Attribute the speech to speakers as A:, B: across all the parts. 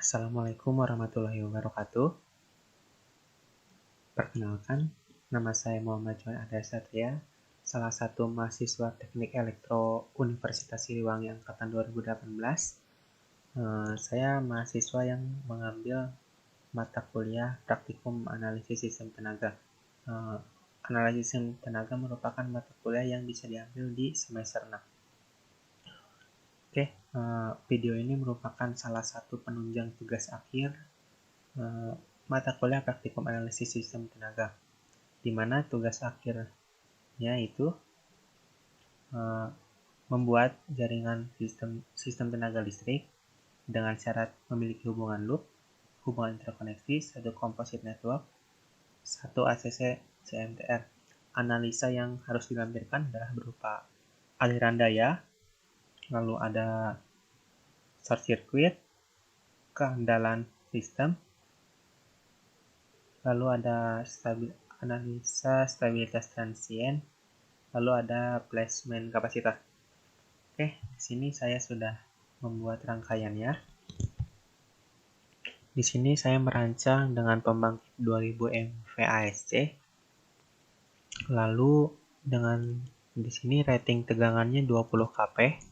A: Assalamualaikum warahmatullahi wabarakatuh. Perkenalkan, nama saya Muhammad Johan Adar Satria, salah satu mahasiswa Teknik Elektro Universitas Siliwangi angkatan 2018. Saya mahasiswa yang mengambil mata kuliah Praktikum Analisis Sistem Tenaga. Analisis Sistem Tenaga merupakan mata kuliah yang bisa diambil di semester 6. Video ini merupakan salah satu penunjang tugas akhir mata kuliah Praktikum Analisis Sistem Tenaga, di mana tugas akhirnya itu membuat jaringan sistem tenaga listrik dengan syarat memiliki hubungan loop, hubungan interkoneksi, satu composite network, satu ACC CMTR. Analisa yang harus dilampirkan adalah berupa aliran daya, lalu ada short circuit, keandalan sistem, lalu ada analisa stabilitas transient, lalu ada placement kapasitor. Di sini saya sudah membuat rangkaiannya. Di sini saya merancang dengan pembangkit 2000 MV ASC. Lalu dengan di sini rating tegangannya 20 kP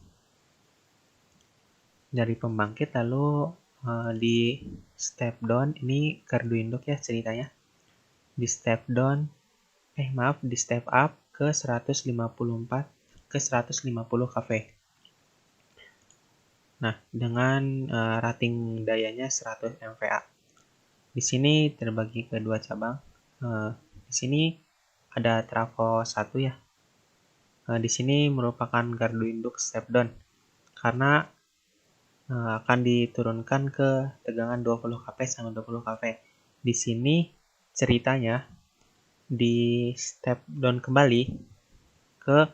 A: dari pembangkit. Lalu di step down, ini gardu induk ya ceritanya. Di step up ke 154 ke 150 kV. Nah, dengan rating dayanya 100 MVA. Di sini terbagi ke dua cabang. Di sini ada trafo 1 ya. Di sini merupakan gardu induk step down karena akan diturunkan ke tegangan 20 kV sama 20 kV. Di sini ceritanya di step down kembali ke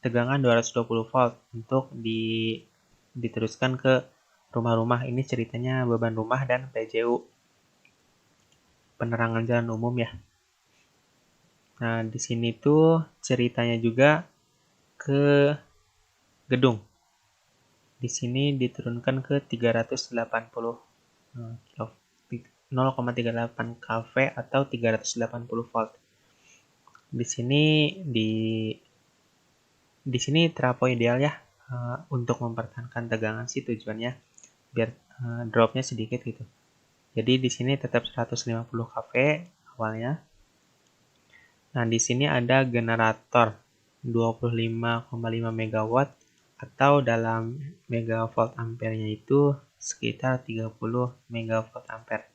A: tegangan 220 volt untuk diteruskan ke rumah-rumah. Ini ceritanya beban rumah dan PJU, penerangan jalan umum ya. Nah, di sini tuh ceritanya juga ke gedung. Di sini diturunkan ke 0,38 kV atau 380 volt. Di sini trafo ideal ya, untuk mempertahankan tegangan sih tujuannya biar dropnya sedikit gitu. Jadi di sini tetap 150 kV awalnya. Nah, di sini ada generator 25,5 MW atau dalam megavolt ampere-nya itu sekitar 30 megavolt ampere.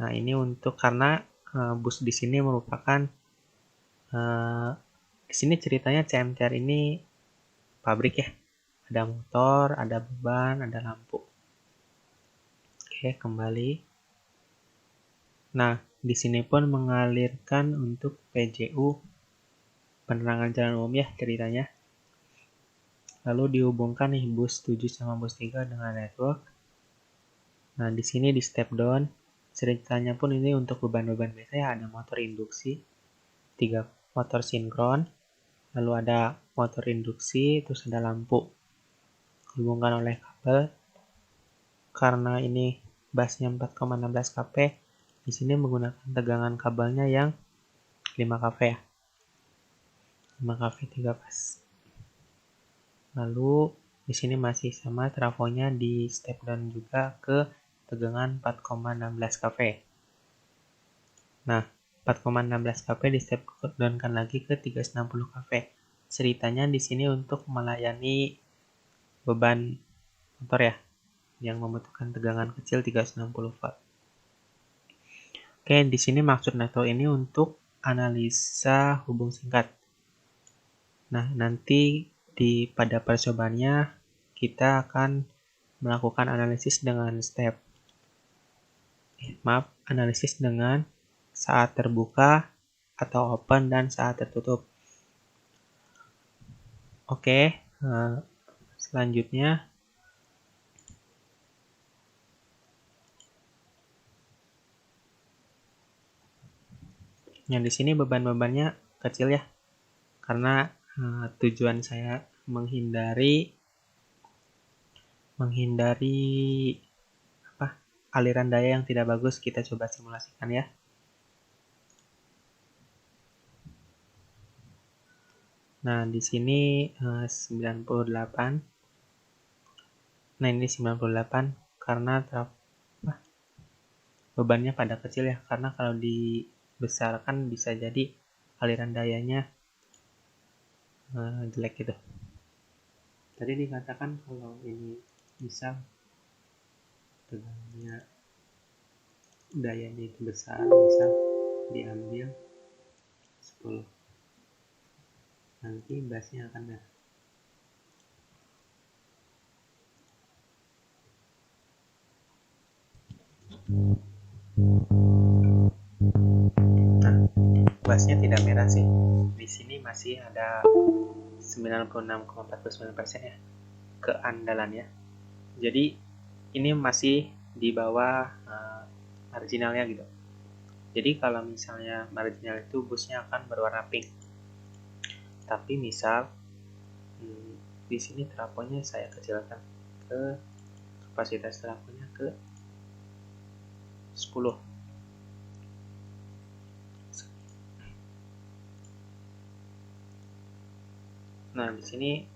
A: Nah, ini untuk karena bus di sini merupakan di sini ceritanya CMTR ini pabrik ya. Ada motor, ada beban, ada lampu. Kembali. Nah, di sini pun mengalirkan untuk PJU, penerangan jalan umum ya ceritanya. Lalu dihubungkan nih bus 7 sama bus 3 dengan network. Nah, di sini di step down, ceritanya pun ini untuk beban-beban biasa ya, ada motor induksi, 3 motor sinkron, lalu ada motor induksi, terus ada lampu. Dihubungkan oleh kabel. Karena ini busnya 4,16 kP, di sini menggunakan tegangan kabelnya yang 5 kV ya. 5 kV 3 pas. Lalu di sini masih sama trafonya di step down juga ke tegangan 4,16 kV. Nah, 4,16 kV di step down kan lagi ke 360 kV. Ceritanya di sini untuk melayani beban motor ya, yang membutuhkan tegangan kecil 360 volt. Di sini maksud network ini untuk analisa hubung singkat. Nah, nanti pada percobaannya kita akan melakukan analisis dengan analisis dengan saat terbuka atau open dan saat tertutup. Selanjutnya yang di sini beban-bebannya kecil ya, karena tujuan saya menghindari menghindari aliran daya yang tidak bagus, kita coba simulasikan ya. Nah, di sini 98. Nah, ini 98 karena bebannya pada kecil ya, karena kalau dibesarkan bisa jadi aliran dayanya jelek gitu. Tadi dikatakan kalau ini misal tegangnya dayanya itu besar, misal diambil 10, nanti bassnya akan merah. Nah, bassnya tidak merah sih. Di sini masih ada 96,49% ya keandalannya. Jadi ini masih di bawah marginalnya gitu. Jadi kalau misalnya marginal itu busnya akan berwarna pink. Tapi misal di sini trafonya saya kecilkan ke kapasitas trafonya ke 10. Nah, di sini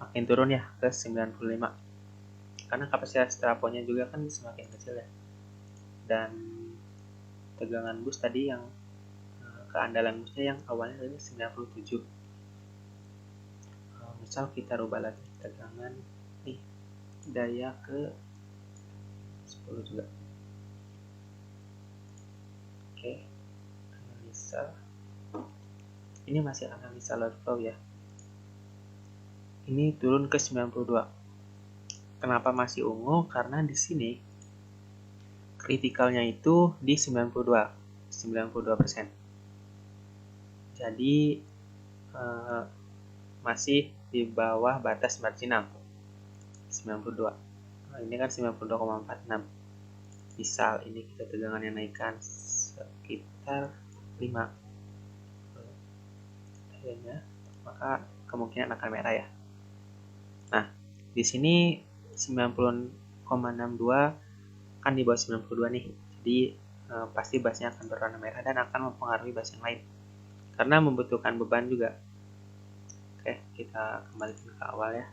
A: makin turun ya ke 95. Karena kapasitas trafonya juga kan semakin kecil ya. Dan tegangan bus tadi yang keandalan busnya yang awalnya tadi 97. Misal kita rubah lagi tegangan nih, daya ke 10 juga. Oke, analisa. Ini masih analisa load flow ya. Ini turun ke 92. Kenapa masih ungu? Karena di sini kritikalnya itu di 92%. Jadi masih di bawah batas marginal 92. Nah, ini kan 92,46. Misal ini kita tegangannya naikkan sekitar 5, maka kemungkinan akan merah ya. Nah, di sini 90,62 kan di bawah 92 nih. Jadi pasti bassnya akan berwarna merah dan akan mempengaruhi bass yang lain. Karena membutuhkan beban juga. Oke, kita kembalikan ke awal ya.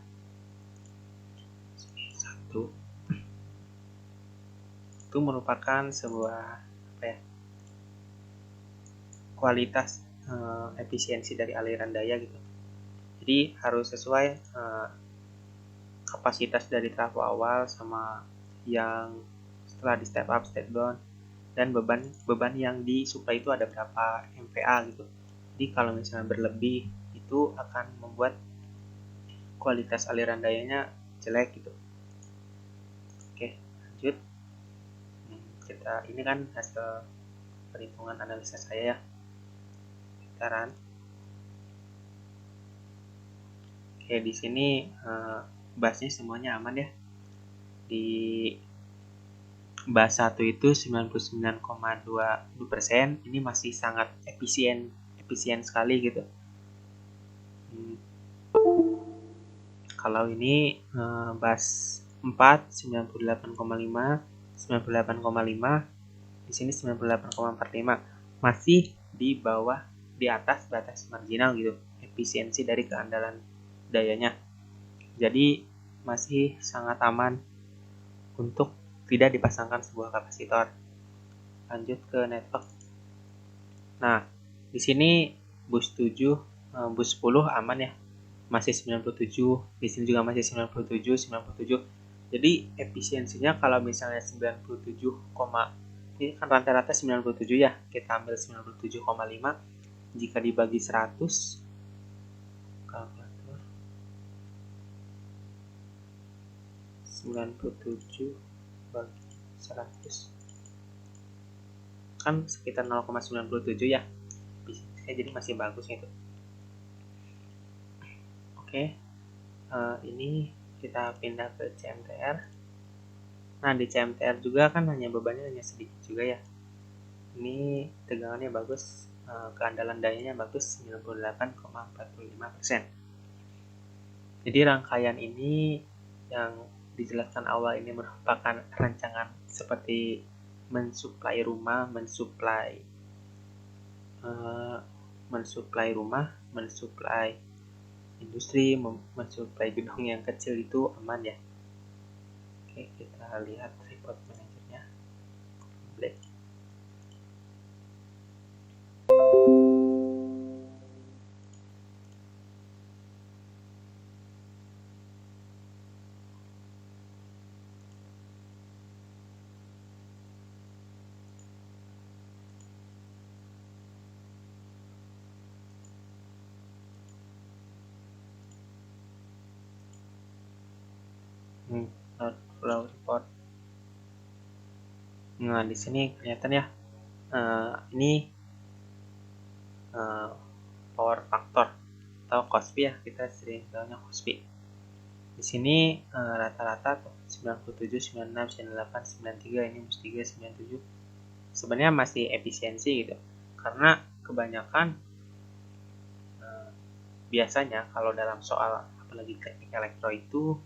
A: 1. Itu merupakan sebuah kualitas efisiensi dari aliran daya gitu. Jadi harus sesuai kapasitas dari trafo awal sama yang setelah di step up, step down, dan beban yang disuplai itu ada berapa MVA gitu. Jadi kalau misalnya berlebih itu akan membuat kualitas aliran dayanya jelek gitu. Oke, lanjut. Ini kan hasil perhitungan analisa saya ya. Kita run. Oke, di sini bassnya semuanya aman ya. Di bass 1 itu 99,2%. Ini masih sangat efisien sekali gitu. Kalau ini bass 4 98,5, 98,5, di sini 98,45. Masih di bawah, di atas batas marginal gitu, efisiensi dari keandalan dayanya. Jadi masih sangat aman untuk tidak dipasangkan sebuah kapasitor. Lanjut ke network. Nah, di sini bus 7, bus 10 aman ya. Masih 97, di sini juga masih 97. Jadi efisiensinya kalau misalnya 97, ini kan rata-rata 97 ya. Kita ambil 97,5 jika dibagi 100, kalkulator 97 bagi 100 kan sekitar 0,97 ya. Jadi masih bagus itu. Oke, ini kita pindah ke CMTR. Nah, di CMTR juga kan bebannya hanya sedikit juga ya. Ini tegangannya bagus, keandalan dayanya bagus 98,45%. Jadi rangkaian ini yang dijelaskan awal ini merupakan rancangan seperti mensuplai rumah, mensuplai rumah, mensuplai industri, mensuplai gedung yang kecil itu aman ya. Oke, kita lihat report manajernya. Black. Flow report. Nah, di sini kelihatan ya. Ini power factor atau COSPI ya, kita sering tahunya COSPI. Di sini rata-rata 97, 96, 98, 93, ini mus 3, 97. Sebenarnya masih efisiensi gitu. Karena kebanyakan biasanya kalau dalam soal apalagi teknik elektro itu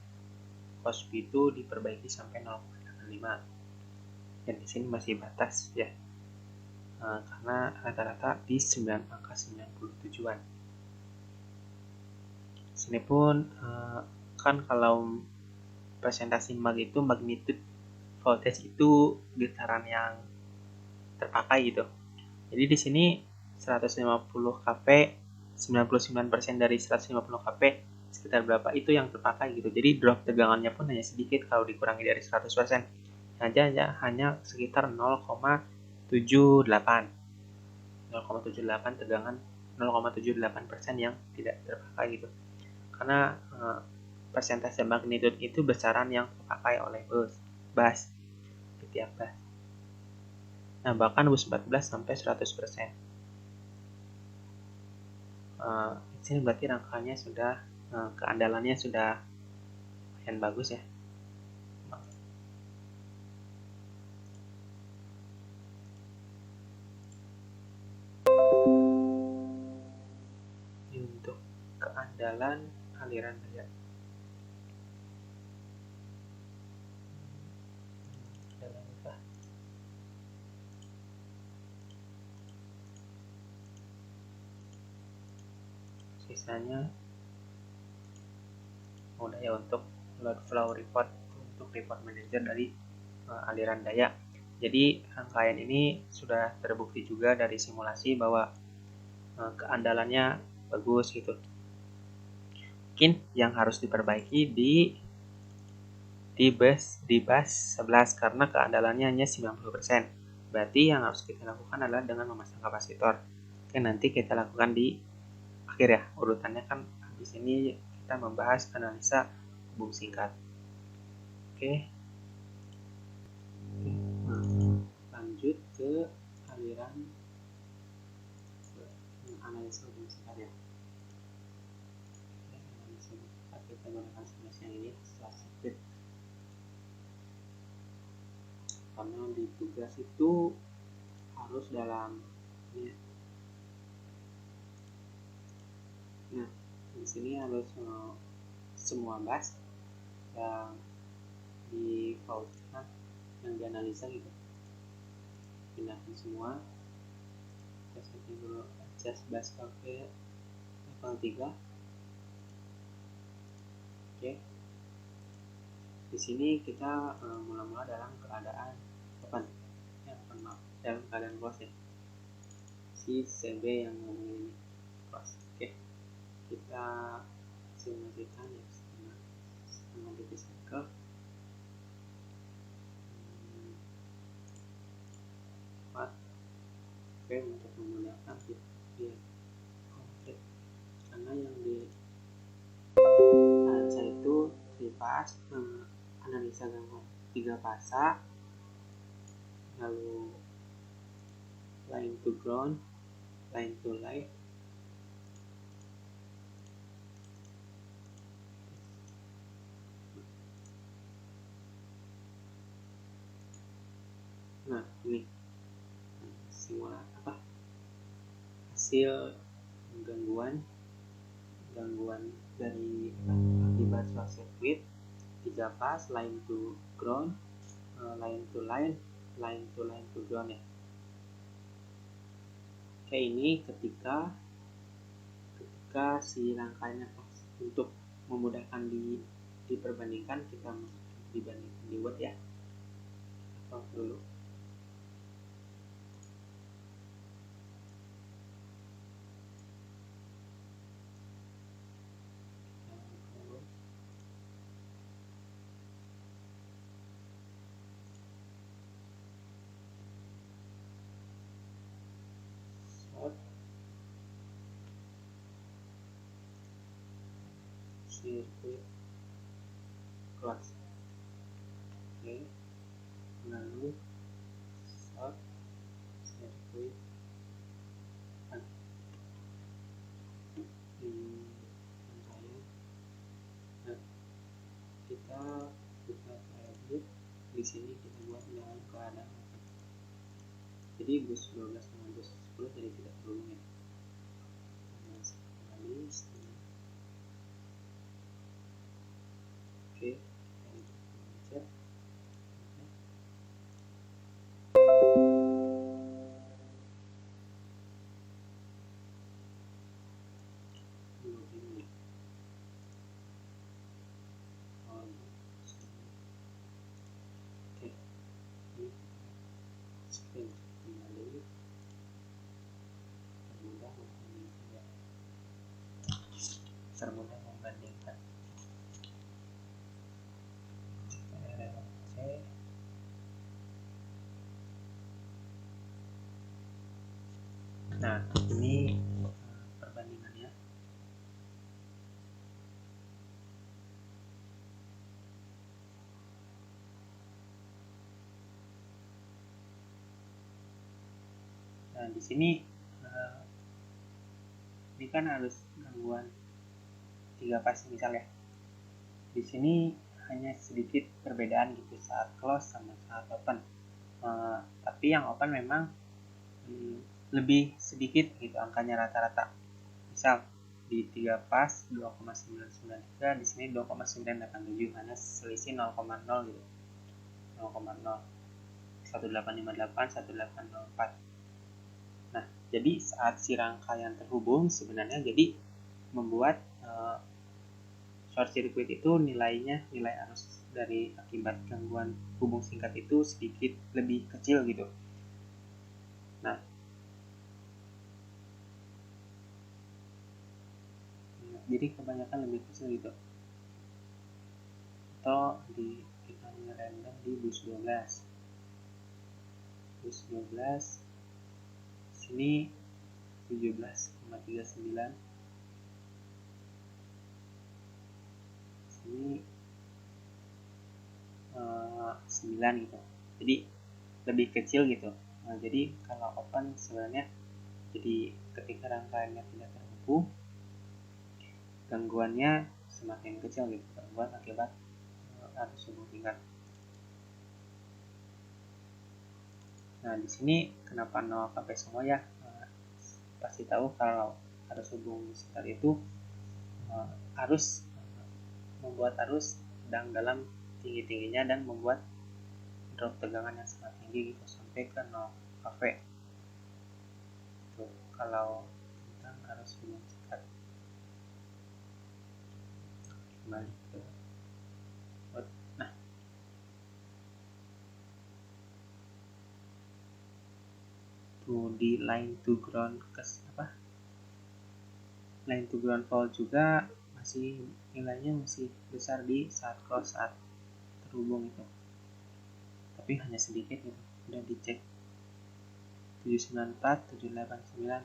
A: COSPI itu diperbaiki sampai 0,85. Dan di sini masih batas ya. Karena rata-rata di 9 angka 97-an. Sini pun kan kalau presentasi mag itu magnitude voltage itu getaran yang terpakai gitu. Jadi di sini 150 kP 99% dari 150 kP sekitar berapa itu yang terpakai gitu. Jadi drop tegangannya pun hanya sedikit kalau dikurangi dari 100%. Hanya sekitar 0,78 tegangan 0,78% yang tidak terpakai gitu. Karena persentase magnitude itu besaran yang terpakai oleh bus di tiap bus. Nah, bahkan bus 14 sampai 100%. Di sini berarti rangkanya sudah keandalannya sudah lumayan bagus ya. Ini untuk keandalan aliran daya. Sisanya mudah ya untuk load flow report, untuk report manager dari aliran daya. Jadi rangkaian ini sudah terbukti juga dari simulasi bahwa keandalannya bagus gitu. Mungkin yang harus diperbaiki di bus 11 karena keandalannya hanya 90%. Berarti yang harus kita lakukan adalah dengan memasang kapasitor. Oke, nanti kita lakukan di akhir ya. Urutannya kan habis ini kita membahas analisa hubung singkat. Oke. Lanjut ke aliran analisa hubung singkat ya. Analisa hubung singkat kita gunakan simulasi yang ini setelah sirkuit. Karena di tugas itu harus dalam ini. Nah, di sini harus semua bus yang di faultnya yang dianalisa gitu, pindahkan semua. Kita setting dulu adjust bus ke level 3. Oke, di sini kita mula-mula dalam keadaan open ya, dalam keadaan close ya, si CB yang ngomongin ini close. Oke, kita simulasikan ya setengah duty cycle. Oke, untuk menggunakan dia komplit karena yang di analisa itu 3 pas, analisa gangguan 3 fasa, lalu line to ground, line to light, nah ini hasil gangguan dari akibat short circuit 3 pas, line to ground, line to line, line to ground ya. Oke, ini ketika si rangkaiannya untuk memudahkan diperbandingkan, kita dibandingkan di Word ya. Kita dulu. Sirkuit kelas. Oke, lalu short sirkuit nah, kita buka edit di sini, kita buat dalam keadaan open. Jadi bus 12 dengan bus 10 jadi tidak terhubung ya. Kembali sini. Oke, kita termudah membandingkan. Nah, ini perbandingannya. Nah, di sini ini kan harus gangguan 3 pas misalnya. Di sini hanya sedikit perbedaan gitu saat close sama saat open. Tapi yang open memang lebih sedikit gitu angkanya rata-rata. Misal di 3 pas 2,993, di sini 2,987, hanya selisih 0,0 gitu. 0,0. 1858, 1804. Nah, jadi saat si rangkaian terhubung sebenarnya jadi membuat short circuit itu nilai arus dari akibat gangguan hubung singkat itu sedikit lebih kecil gitu. Nah, jadi kebanyakan lebih kecil gitu. Atau kita ngerandom di bus 12. Bus 12 sini 17,39, sini 9 gitu. Jadi lebih kecil gitu. Nah, jadi kalau open sebenarnya jadi ketika rangkaiannya tidak terhubung, gangguannya semakin kecil gitu, gangguan akibat arus hubung singkat. Nah, di sini kenapa 0 sampai semua ya? Pasti tahu kalau arus hubung singkat itu arus membuat arus sedang dalam tinggi-tingginya dan membuat drop tegangan yang sangat tinggi gitu sampai ke 0 kV. Tuh, kalau tentang arus hubung singkat. Kembali ke nah, tuh di line to ground line to ground fault juga masih nilainya masih besar di saat close, saat terhubung itu, tapi hanya sedikit gitu. Udah dicek 794, 789,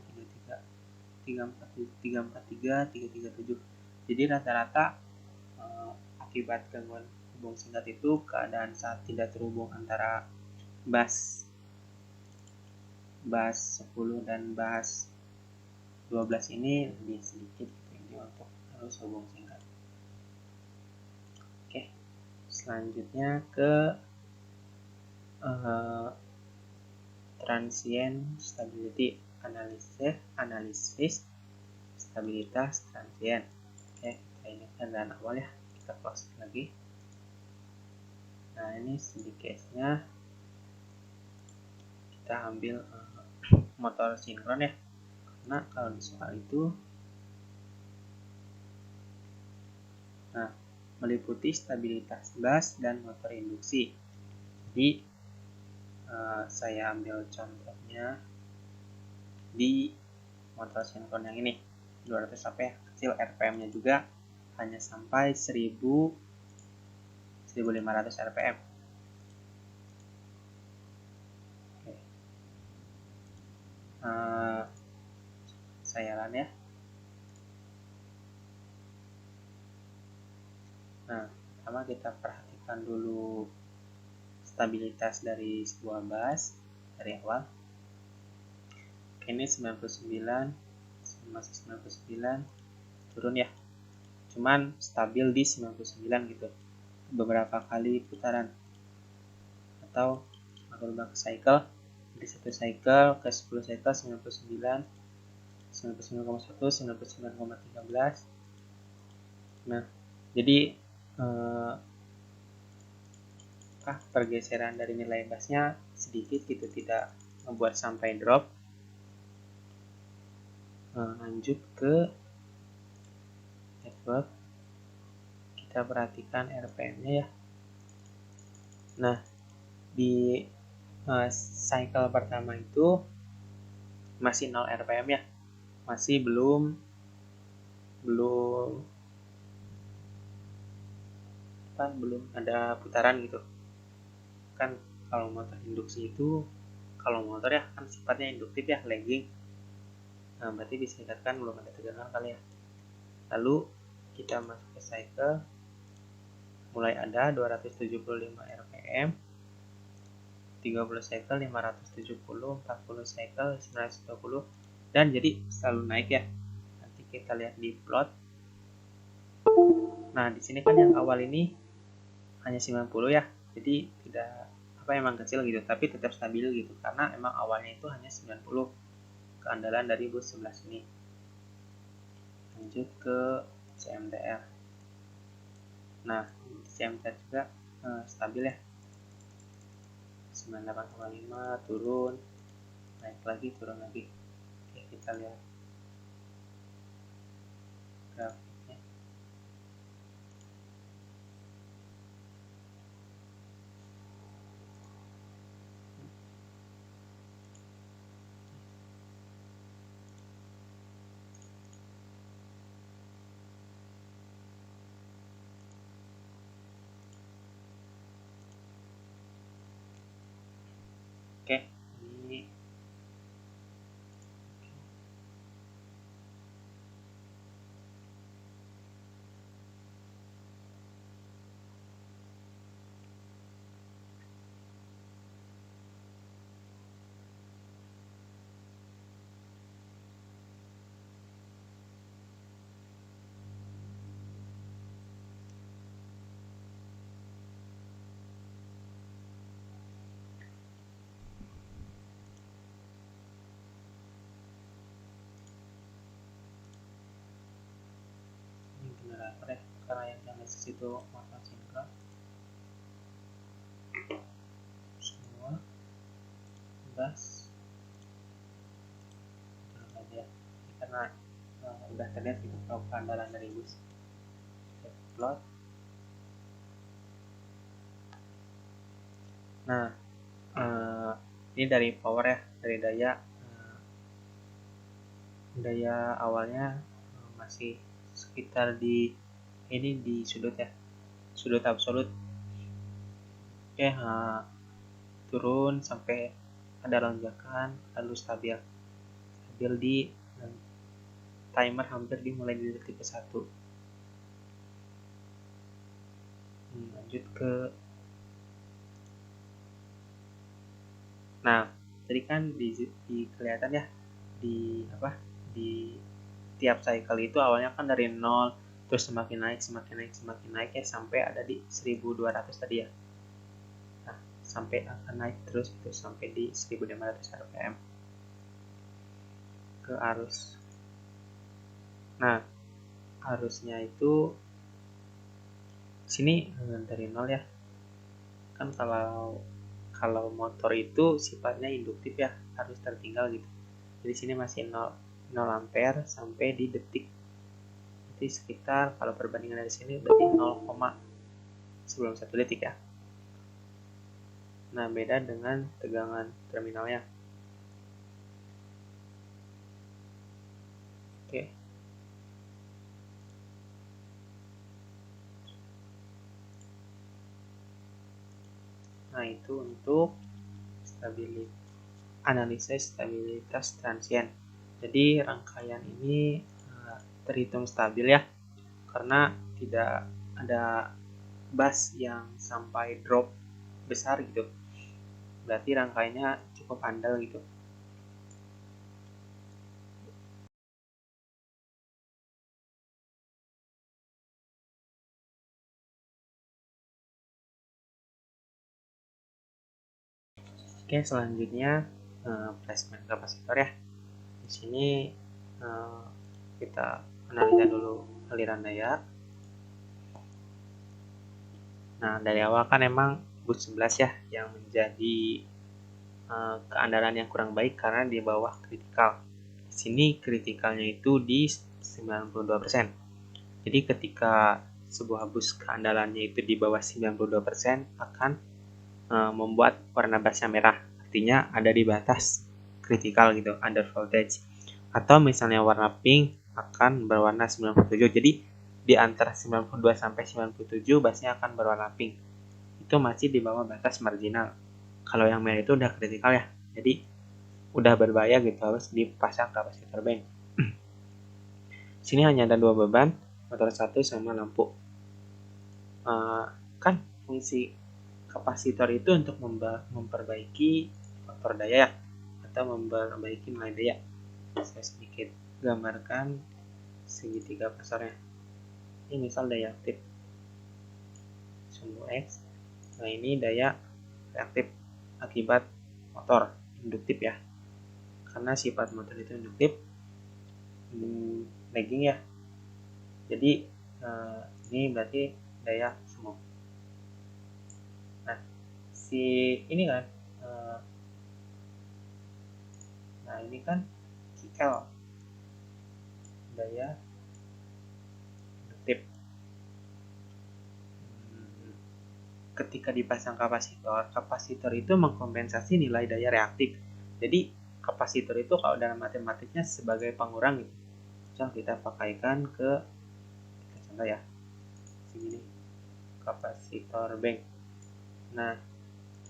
A: 33, 343, 337. Jadi rata-rata akibat gangguan hubung singkat itu keadaan saat tidak terhubung antara bus 10 dan bus 12 ini lebih sedikit gitu, ini untuk arus hubung singkat. Oke, selanjutnya ke transient stability analysis stabilitas transient. Oke, kita ini kendaraan awal ya, kita close lagi. Nah ini CD case-nya kita ambil motor sinkron ya, karena kalau di soal itu meliputi stabilitas bus dan motor induksi. Jadi saya ambil contohnya di motor sinkron yang ini 200 sampai kecil, RPM nya juga hanya sampai 1500 RPM. Oke. Saya run ya. Nah, pertama kita perhatikan dulu stabilitas dari sebuah bus dari awal. Oke, ini 99, masih 99, turun ya. Cuman stabil di 99 gitu. Beberapa kali putaran. Atau merubah ke cycle. Dari 1 cycle ke 10 cycle 99, 99,1, 99,13. Nah, jadi pergeseran dari nilai busnya sedikit gitu, tidak membuat sampai drop. Lanjut ke network, kita perhatikan RPM-nya ya. Nah, di cycle pertama itu masih 0 RPM ya, masih belum ada putaran gitu kan. Kalau motor induksi itu, kalau motor ya kan sifatnya induktif ya, lagging. Nah, berarti bisa dikatakan belum ada tegangan kali ya. Lalu kita masuk ke cycle, mulai ada 275 RPM, 30 cycle 570, 40 cycle 920, dan jadi selalu naik ya. Nanti kita lihat di plot. Nah, di sini kan yang awal ini hanya 90 ya, jadi tidak emang kecil gitu, tapi tetap stabil gitu, karena emang awalnya itu hanya 90, keandalan dari bus 11 ini. Lanjut ke CMTR. Nah, CMTR juga stabil ya, 98,5, turun, naik lagi, turun lagi. Oke, kita lihat grafiknya. Oke, ini generator ya, karena yang dianalisis itu motor sinkron semua bus turun aja ya, karena udah terlihat gitu keandalan dari bus. Plot. Nah, ini dari power ya, dari daya awalnya masih sekitar di ini, di sudut ya, sudut absolut. Oke, turun sampai ada lonjakan, lalu stabil di timer hampir dimulai di detik ke 1. Lanjut ke, nah tadi kan di kelihatan ya, di tiap cycle itu awalnya kan dari 0, terus semakin naik ya, sampai ada di 1200 tadi ya. Nah, sampai akan naik terus itu sampai di 1500 RPM ke arus. Nah, harusnya itu sini dari 0 ya. Kan kalau motor itu sifatnya induktif ya, harus tertinggal gitu. Jadi sini masih 0 ampere sampai di detik. Jadi sekitar kalau perbandingan dari sini berarti 0, sebelum 1 detik ya. Nah, beda dengan tegangan terminalnya. Oke. Nah, itu untuk analisis stabilitas transien. Jadi rangkaian ini terhitung stabil ya, karena tidak ada bus yang sampai drop besar gitu. Berarti rangkaiannya cukup handal gitu. Oke, selanjutnya placement kapasitor ya. Di sini kita analisa dulu aliran daya. Nah, dari awal kan emang bus 11 ya yang menjadi keandalan yang kurang baik karena di bawah kritikal. Di sini kritikalnya itu di 92%. Jadi ketika sebuah bus keandalannya itu di bawah 92% akan membuat warna busnya merah. Artinya ada di batas kritikal gitu, under voltage. Atau misalnya warna pink akan berwarna 97. Jadi di antara 92 sampai 97 busnya akan berwarna pink. Itu masih di bawah batas marginal. Kalau yang merah itu udah kritikal ya. Jadi udah berbahaya gitu, harus dipasang kapasitor bank. Sini hanya ada 2 beban, motor 1 sama lampu. Kan fungsi kapasitor itu untuk memperbaiki faktor daya ya, atau memperbaiki nilai daya. Saya sedikit gambarkan segitiga pasarnya. Ini misal daya aktif sumbu X. Nah, ini daya reaktif akibat motor induktif ya, karena sifat motor itu induktif, lagging ya. Jadi ini berarti daya sumbu. Nah, si ini kan nah ini kan KL, daya induktif. Ketika dipasang kapasitor itu mengkompensasi nilai daya reaktif. Jadi kapasitor itu kalau dalam matematiknya sebagai pengurang gitu. Misal kita pakaikan ke contoh ya, segini kapasitor bank. Nah,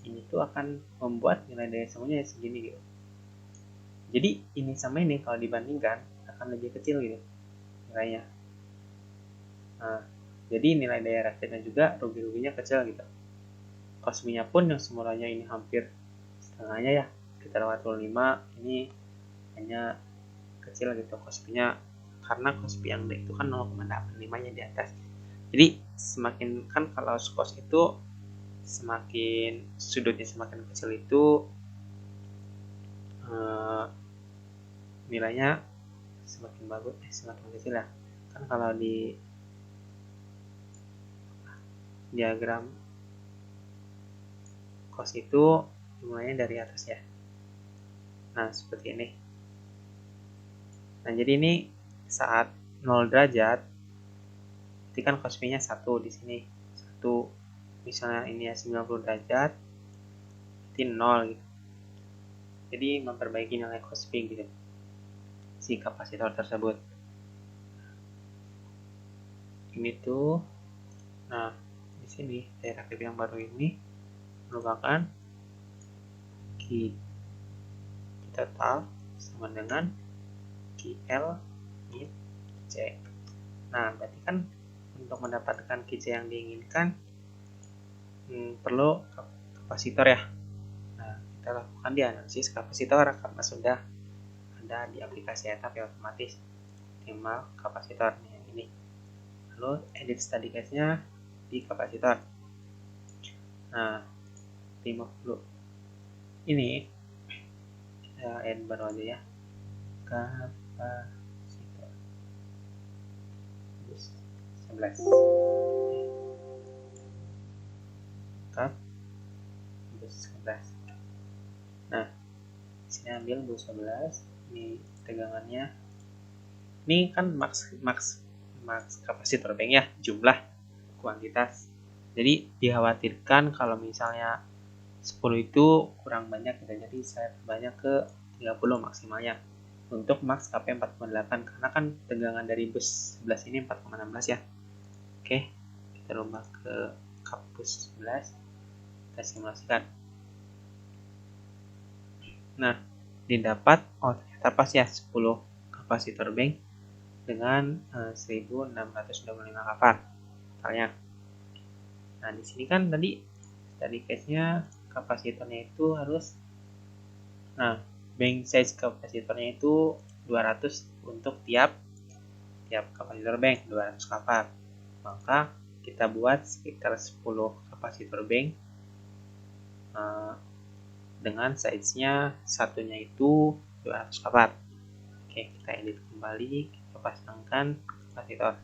A: ini tuh akan membuat nilai daya semuanya segini gitu. Jadi ini sama ini kalau dibandingkan akan lebih kecil gitu nilainya. Nah, jadi nilai daya reaktifnya juga rugi-ruginya kecil gitu. Cosby-nya pun yang semulanya ini hampir setengahnya ya, sekitar 45, ini hanya kecil gitu Cosby-nya, karena Cosby yang D itu kan 0,85 nya di atas. Jadi semakin kan kalau skos itu semakin sudutnya semakin kecil itu nilainya semakin bagus, semakin kecil ya. Kan kalau di diagram cos itu jumlahnya dari atas ya. Nah, seperti ini. Nah, jadi ini saat 0 derajat, berarti kan cos nya 1 di sini. 1, misalnya ini ya 90 derajat, berarti 0 gitu. Jadi memperbaiki nilai cos gitu, si kapasitor tersebut. Ini tuh, nah di sini daya reaktif yang baru ini merupakan Q total sama dengan QL min C. Nah, berarti kan untuk mendapatkan QC yang diinginkan perlu kapasitor ya. Nah, kita lakukan di analisis kapasitor karena sudah ada di aplikasi etap ya, otomatis minimal kapasitornya ini. Lalu edit study case-nya di kapasitor. Nah, 50 ini kita add baru aja ya, kapasitor. bus 11. Lengkap bus 11. Nah, sini ambil bus 11. Ini tegangannya. Ini kan max kapasitor bank ya, jumlah kuantitas. Jadi dikhawatirkan kalau misalnya 10 itu kurang banyak gitu. Jadi saya banyak ke 30 maksimalnya. Untuk max KP 4,8 karena kan tegangan dari bus 11 ini 4,16 ya. Oke, kita rubah ke kap bus 11. Kita simulasikan. Nah, didapat ternyata pas ya 10 kapasitor bank dengan 1625 kvar totalnya. Nah, di sini kan tadi case-nya kapasitornya itu harus bank size kapasitornya itu 200 untuk tiap kapasitor bank 200 kvar. Maka kita buat sekitar 10 kapasitor bank dengan size-nya satunya itu 200 kvar. Oke, kita edit kembali, kita pasangkan kapasitor.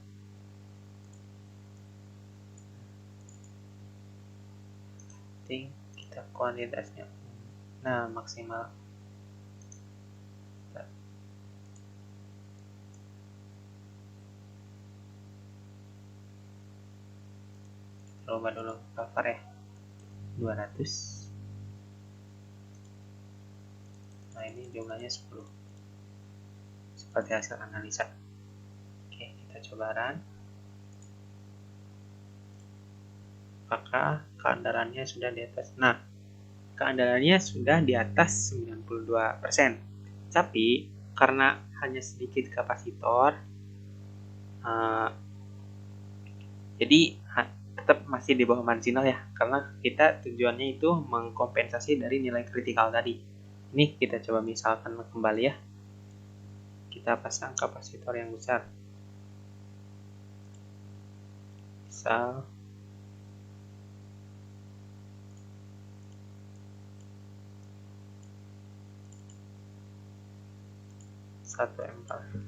A: Kita kuantitasnya. Nah, maksimal. Coba dulu cover ya. 200. Nah, ini jumlahnya 10. Seperti hasil analisa. Oke, kita coba run. Apakah keandalannya sudah di atas? Nah, keandalannya sudah di atas 92%. Tapi karena hanya sedikit kapasitor, jadi tetap masih di bawah marginal ya, karena kita tujuannya itu mengkompensasi dari nilai kritikal tadi. Ini kita coba misalkan kembali ya. Kita pasang kapasitor yang besar. Misal 1 ampere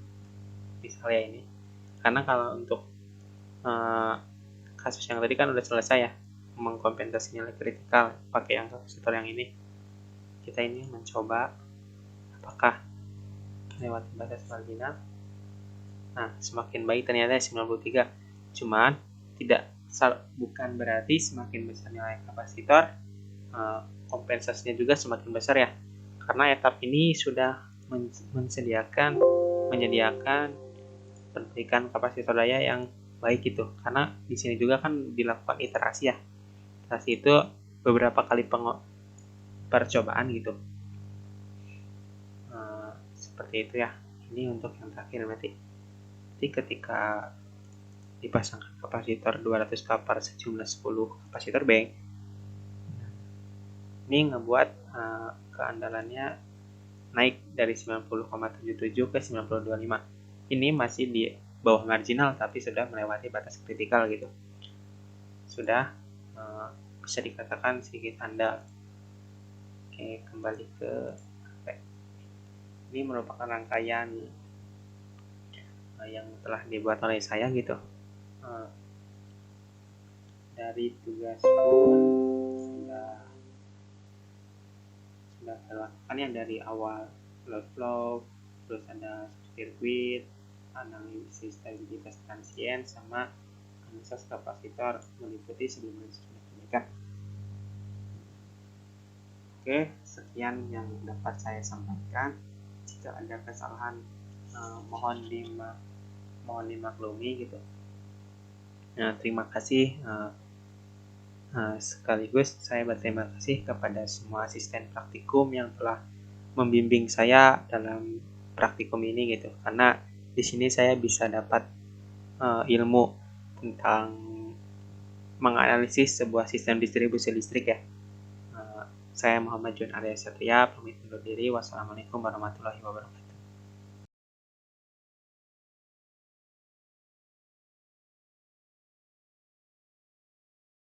A: misalnya ini. Karena kalau untuk kasus yang tadi kan udah selesai ya, mengkompensasi nilai kritikal pakai yang kapasitor yang ini. Kita ini mencoba apakah lewat batas marginal. Nah, semakin baik ternyata 93. Cuman bukan berarti semakin besar nilai kapasitor kompensasinya juga semakin besar ya. Karena etap ini sudah menyediakan perbaikan kapasitor daya yang baik gitu. Karena di sini juga kan dilakukan iterasi ya. Iterasi itu beberapa kali percobaan gitu. Seperti itu ya. Ini untuk yang terakhir berarti. Jadi ketika dipasangkan kapasitor 200 kvar sejumlah 10 kapasitor bank, ini ngebuat keandalannya naik dari 90,77 ke 90,25. Ini masih di bawah marginal tapi sudah melewati batas kritikal gitu. Sudah bisa dikatakan sedikit andal. Oke, kembali ke ini merupakan rangkaian yang telah dibuat oleh saya gitu. Dari tugas pun sudah dilakukan yang dari awal load flow, terus ada sirkuit, analisis stabilitas transient, sama analisis kapasitor meliputi sebelum mereka. Oke, sekian yang dapat saya sampaikan. Jika ada kesalahan mohon dimaklumi gitu. Nah, terima kasih. Sekaligus saya berterima kasih kepada semua asisten praktikum yang telah membimbing saya dalam praktikum ini gitu. Karena di sini saya bisa dapat ilmu tentang menganalisis sebuah sistem distribusi listrik ya. Saya Muhammad John Arya Satria, pamit undur diri. Wassalamualaikum warahmatullahi wabarakatuh.